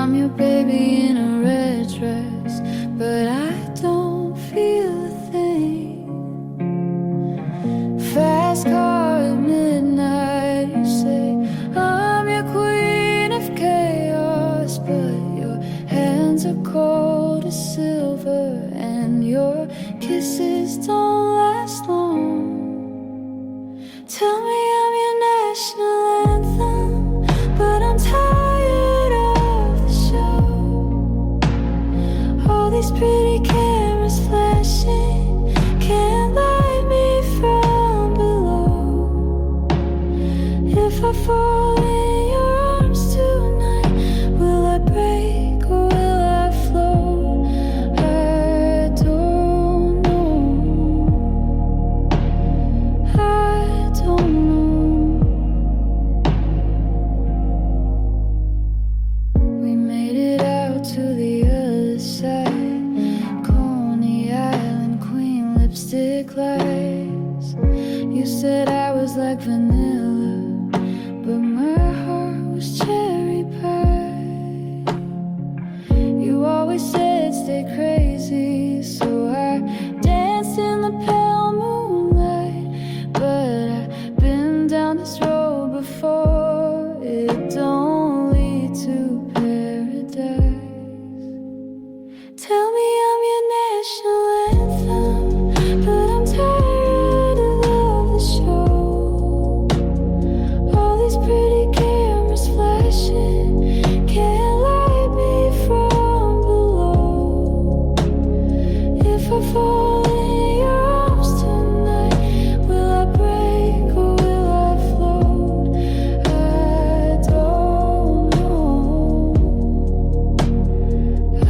I'm your baby in a red dress, but I don't feel a thing. Fast car at midnight, you say I'm your queen of chaos, but your hands are cold as silver and your kisses don't last long. Tell me I'm your national anthem, but I'm tired of the show. All these pretty cameras flashing can't light me from below. If I fall in your arms tonight, will I break or will I float? I don't know. I don't know. We made it out to the other side. Coney Island, queen lipstick lights. You said I was like vanilla, but my heart was cherry pie. You always said stay crazy, so I danced in the pale moonlight. But I've been down this road before, it don't lead to paradise. Tell me I'm your national anthem, but I'm tired of the show. All these pretty cameras flashing can't light me from below. If I fall in your arms tonight, will I break or will I float? I don't know. I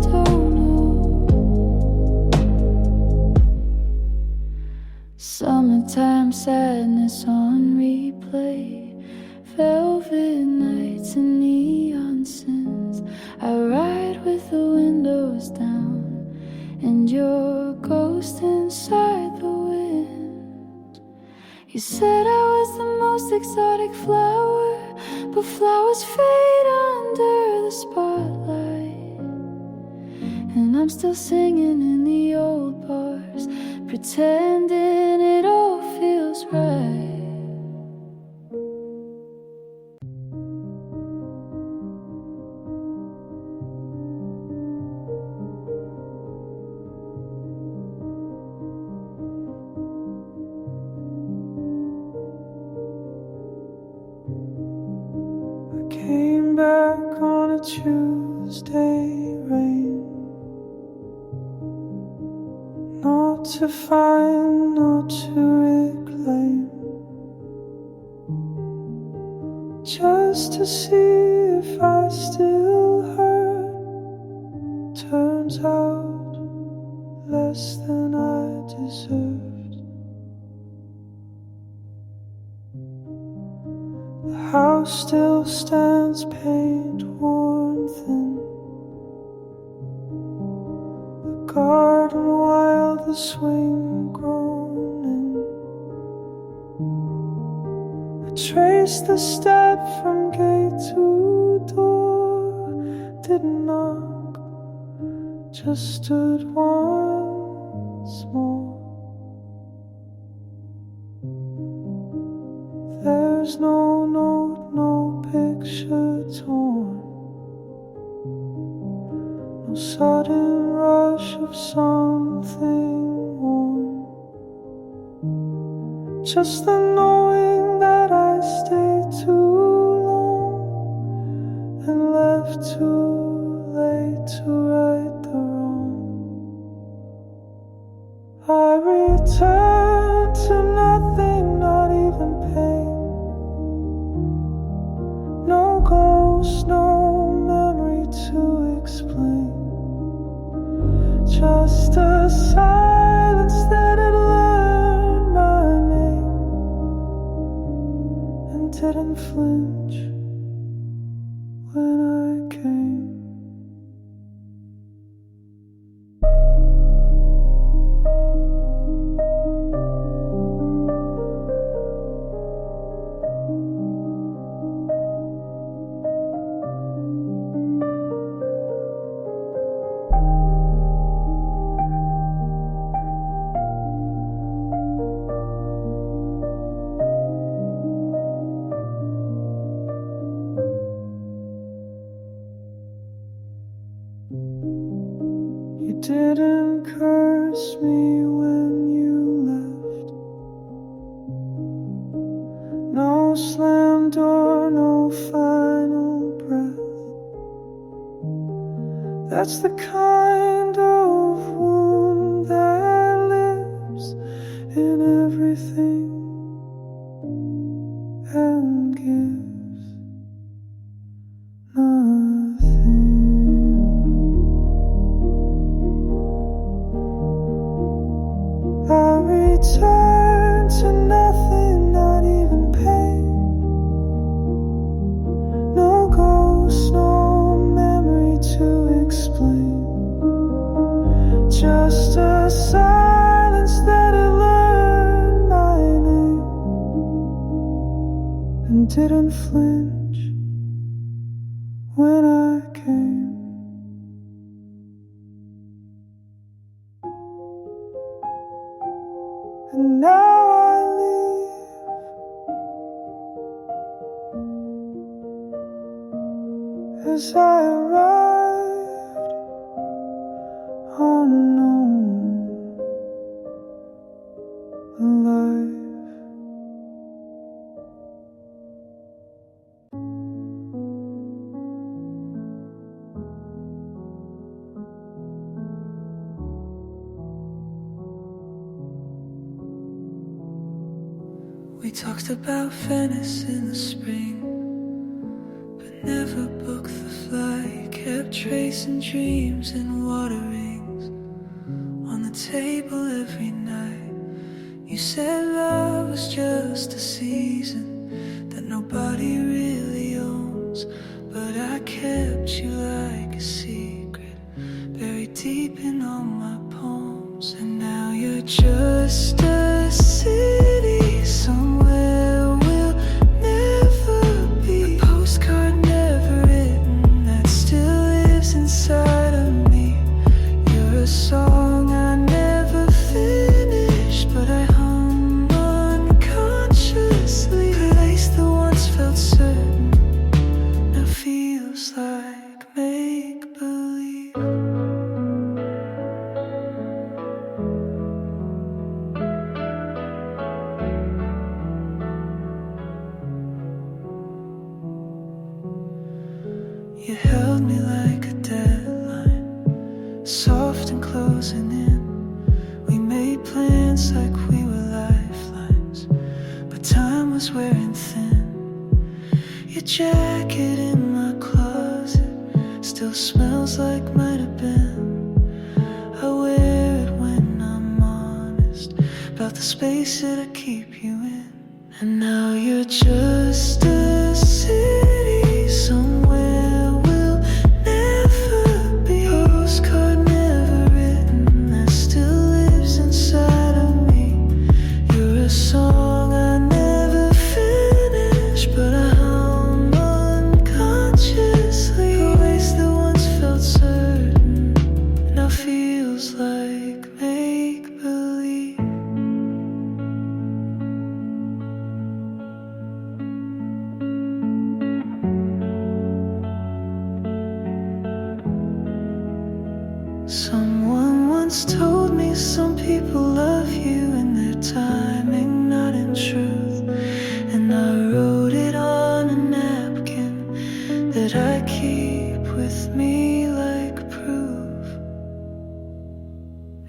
don't know. Summertime sadness on replay, velvet nights and neon sins. I ride with the windows down and your ghost inside the wind. You said I was the most exotic flower, but flowers fade under the spotlight. And I'm still singing in the old bars, pretending it all feels right. I came back on a Tuesday rain, not to find, not to reclaim, just to see if I still hurt. Turns out less than I deserved. The house still stands, paint worn thin, the garden wild, the swing grown in. I traced the step from gate to door, didn't knock, just stood once more. There's no note, no picture torn, no sudden rush of something warm, just the knowing that I stayed too long and left too late to right the wrong. I returned to nothing, not even pain. No ghost, no memory to explain, just a silence that had learned my name and didn't flinch when I came. No slam door, no final breath. That's the kind of wound that lives in everything and gives nothing. I return to nothing, not even pain. No ghost, no memory to explain. Just a silence that had learned my name and didn't flinch when I came. And now I leave as I arrived, unknown, alive. We talked about Venice in the spring, but never booked the flight. Kept tracing dreams in water rings on the table every night. You said love was just a season that nobody really owns, but I kept you like a secret, buried deep in all my poems. And now you're just a city somewhere we'll never be. A postcard never written that still lives inside of me. You're a song I never finished, but I hum unconsciously. Place that once felt certain now feels like make-believe. You held me like a deadline, soft and closing in. We made plans like we were lifelines, but time was wearing thin. Your jacket in my closet still smells like might have been. I wear it when I'm honest about the space that I keep you in. And now you're just a city somewhere we'll never be. A postcard never written that still lives inside of me. You're a song I never finished, but I hum unconsciously. A waste that once felt certain now feels like make-believe. Someone once told me some people love you in their timing, not in truth. And I wrote it on a napkin that I keep with me like proof.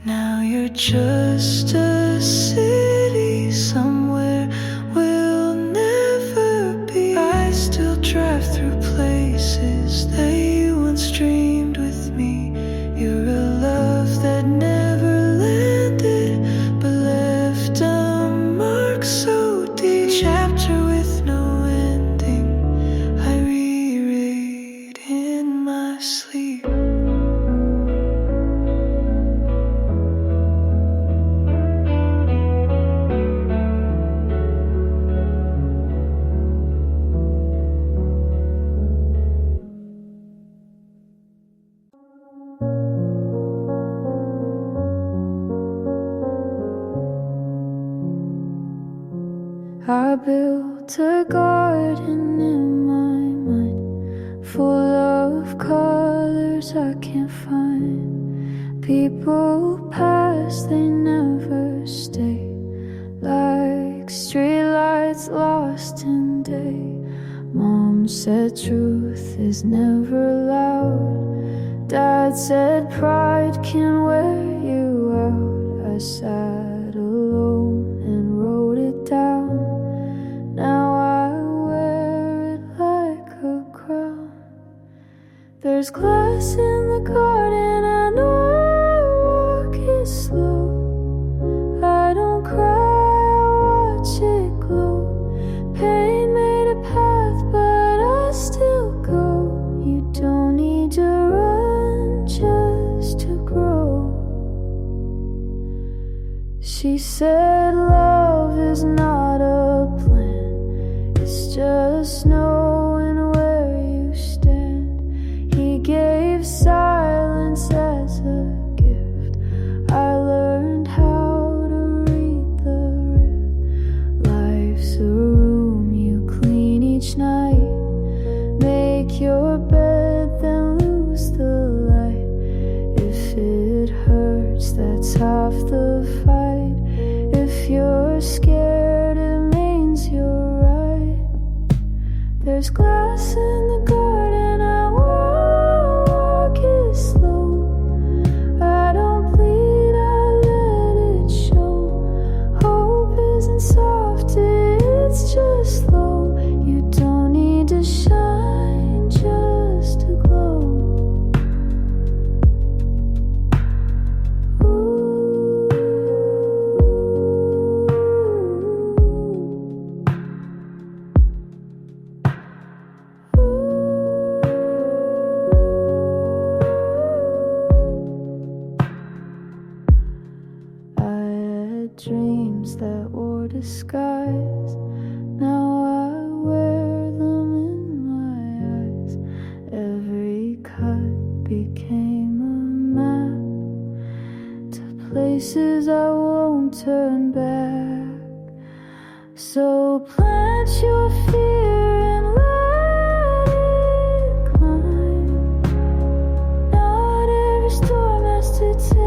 Now you're just a city somewhere we'll never be. I still drive through places that you once dreamed with me. You're a love that never landed, but left a mark so deep. A chapter with no ending I reread in my sleep. I built a garden in my mind, full of colors I can't find. People pass, they never stay, like streetlights gets lost in day. Mom said truth is never loud. Dad said pride can wear you out. I sat alone and wrote it down. Now I wear it like a crown. There's glass in the garden, I know I walk it slow. I don't cry, I watch it glow. Pain made a path, but I still go. You don't need to run just to grow. She said love is not a plan, it's just knowing where you stand. He gave silence as a gift. I learned how to read the rift. Life's a room you clean each night. Make your bed, then lose the light. If it hurts, that's half the fight. If you're scared, it means you're right. There's glass in the garden, I walk it slow. I don't bleed, I let it show. Hope isn't soft, it's just slow. You don't need to shine just to glow. Dreams that wore disguise, now I wear them in my eyes. Every cut became a map to places I won't turn back. So plant your fear and let it climb. Not every storm has to take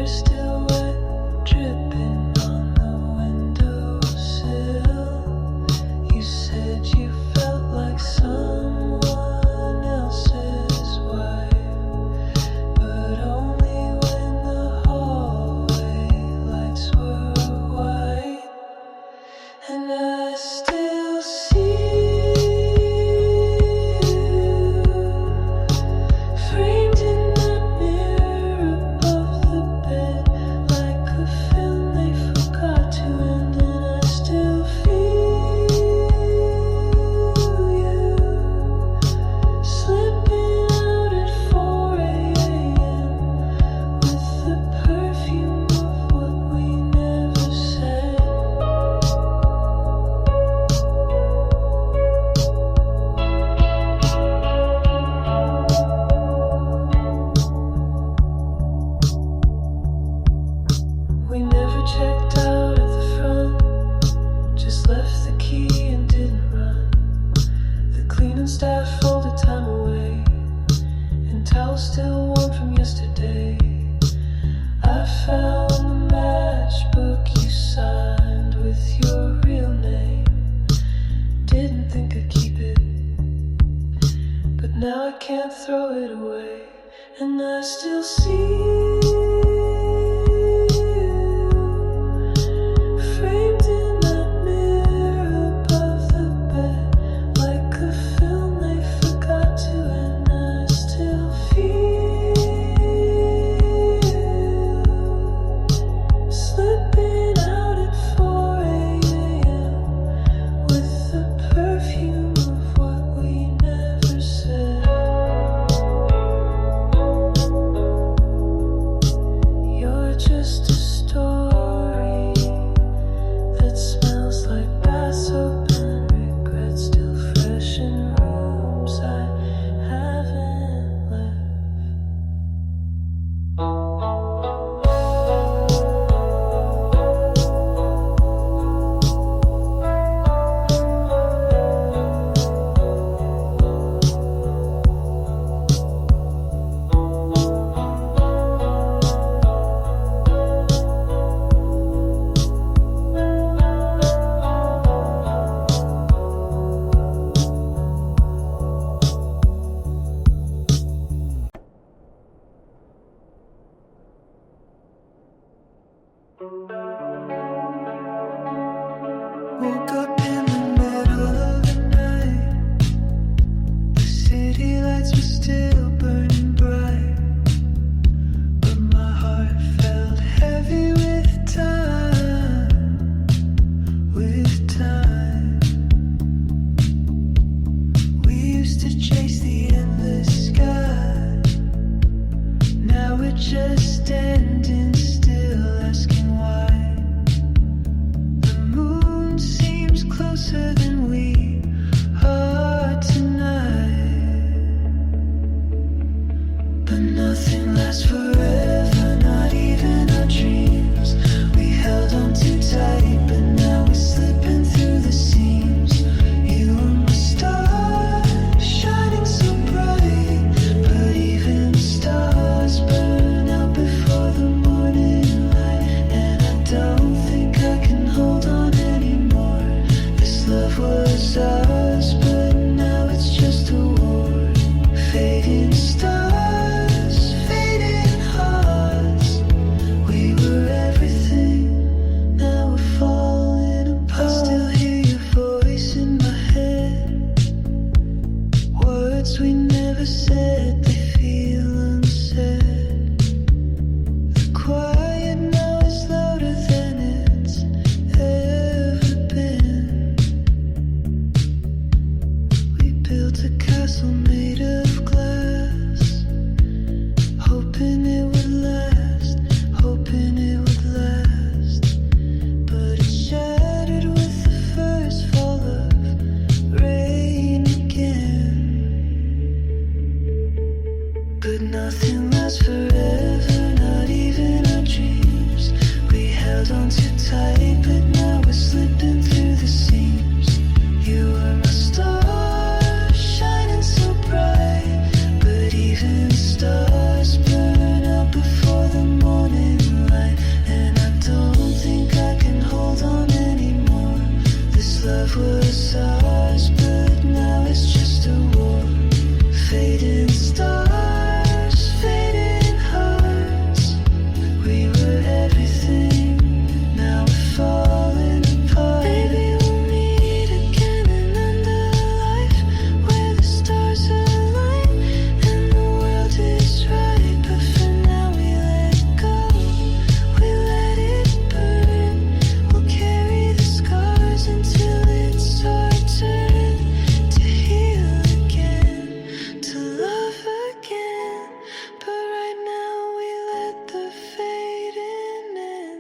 still still warm from yesterday. I found the matchbook you signed with your real name. Didn't think I'd keep it, but now I can't throw it away. And I still see you framed in that mirror above the bed, like a film they forgot to. And I still feel you slipping out at 4 a.m. with the perfume of what we never said. You're just a story that smells like bath soap and regret, still fresh in rooms I haven't left. Woke up in the middle of the night. The city lights were still burning bright, but my heart felt heavy with time, with time. We used to chase the endless sky. Now we're just standing still, asking why. The moon seems closer than we are tonight, but nothing lasts forever, not even our dreams. We held on too tight, but now we're slipping through the seams. You were my star, shining so bright, but even stars burn out before the morning light. And I don't think I can hold on anymore. This love was ours, but now it's just a war. Fading stars, fading hearts. We were everything, now we're falling apart. I still hear your voice in my head. Words we never said, they feel unsaid. The quiet now is louder than it's ever been. We built a castle made of glass, hoping it would last, hoping it would last. But it shattered with the first fall of rain again. But nothing lasts forever, not even our dreams. We held on too tight, but now we're slipping through the seams. You were my star, shining so bright, but even stars burn out before the morning light. And I don't think I can hold on anymore. This love was ours, but now it's just a war. Fading stars, fading hearts. We were everything, now we're falling apart. Maybe we'll meet again in another life, where the stars align and the world is right. But for now we let go, we let it burn. We'll carry the scars until it's our turn to heal again, to love again. But right now we let the fading in.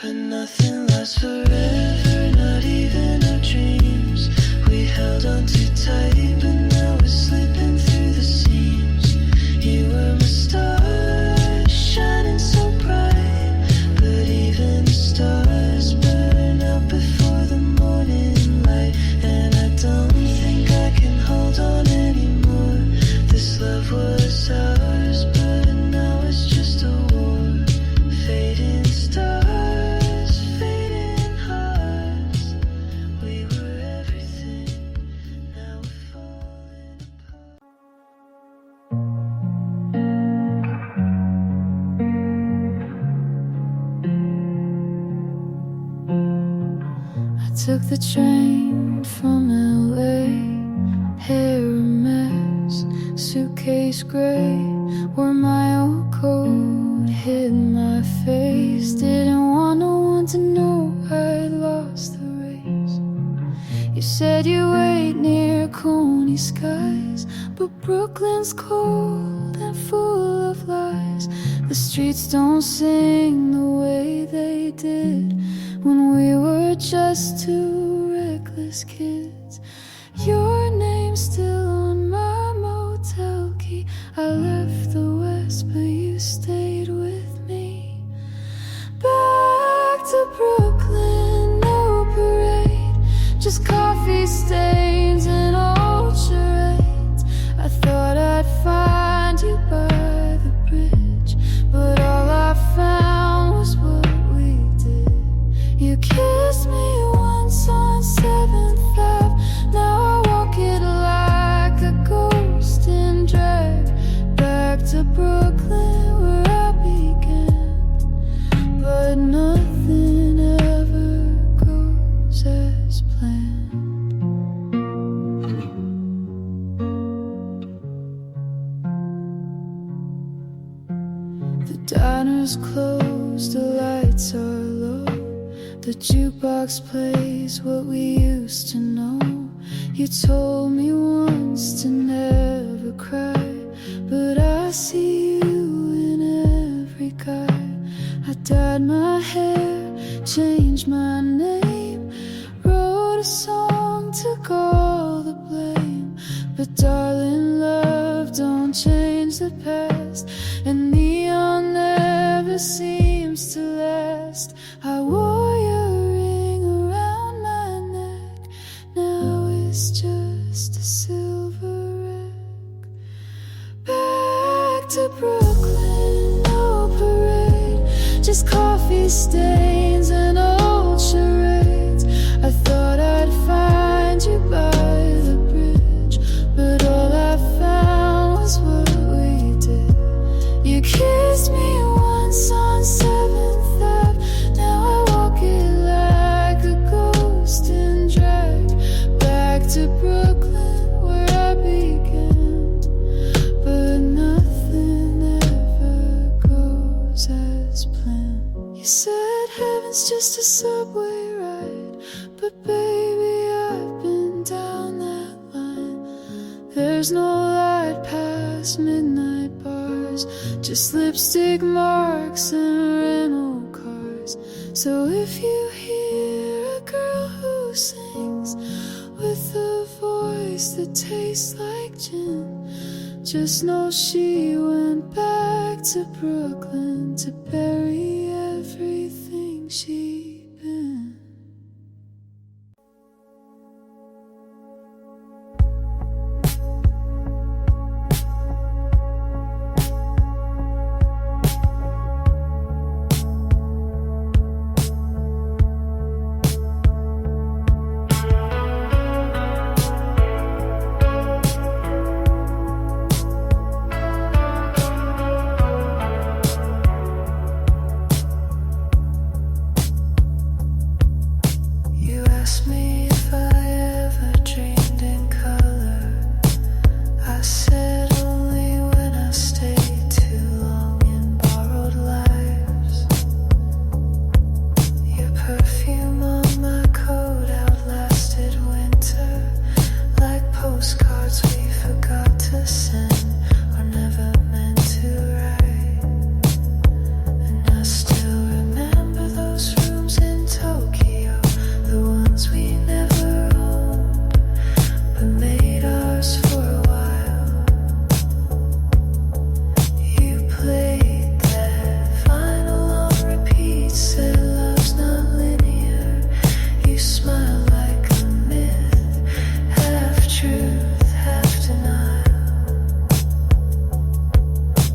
But nothing lasts forever, not even our dreams. We held on too tight, but now we're slipping through the seams. You were my star, shining so bright, but even the stars burn out before the morning light. And I don't think I can hold on anymore. This love was ours, Took the train from LA, hair a mess, suitcase gray. Wore my old coat, hid my face. Didn't want no one to know I'd lost the race. You said you wait near Coney skies, but Brooklyn's cold and full of lies. The streets don't sing the way they did when we were just two reckless kids. Your name's still on my motel key. I left the West, but you stayed with me. Back to Brooklyn, no parade, just coffee stains and old charades. I thought I'd find you by the bridge, but all I found was what we did. You kissed me once on 7th Ave. Now I walk it like a ghost in drag. Back to Brooklyn where I began, but nothing ever goes as planned. The diner's closed, the lights are low. The jukebox plays what we used to know. You told me once to never cry, but I see you in every guy. I dyed my hair, changed my name, wrote a song, took all the blame. But darling, love don't change the past, and neon never seems to last. I wore your ring around my neck, now it's just a silver wreck. Back to Brooklyn, no parade, just coffee stains and old charades. I thought I'd find you by the bridge, but all I found was what we did. You kissed me once on 7th Ave. Now I walk it like a ghost in drag. Back to Brooklyn where I began, but nothing ever goes as planned. You said heaven's just a subway ride, but baby, I've been down that line. There's no light past midnight bars, just lipstick marks and rental cars. So if you hear a girl who sings with a voice that tastes like gin, just know she went back to Brooklyn to bury everything she'd been.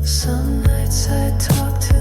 Some nights I talk to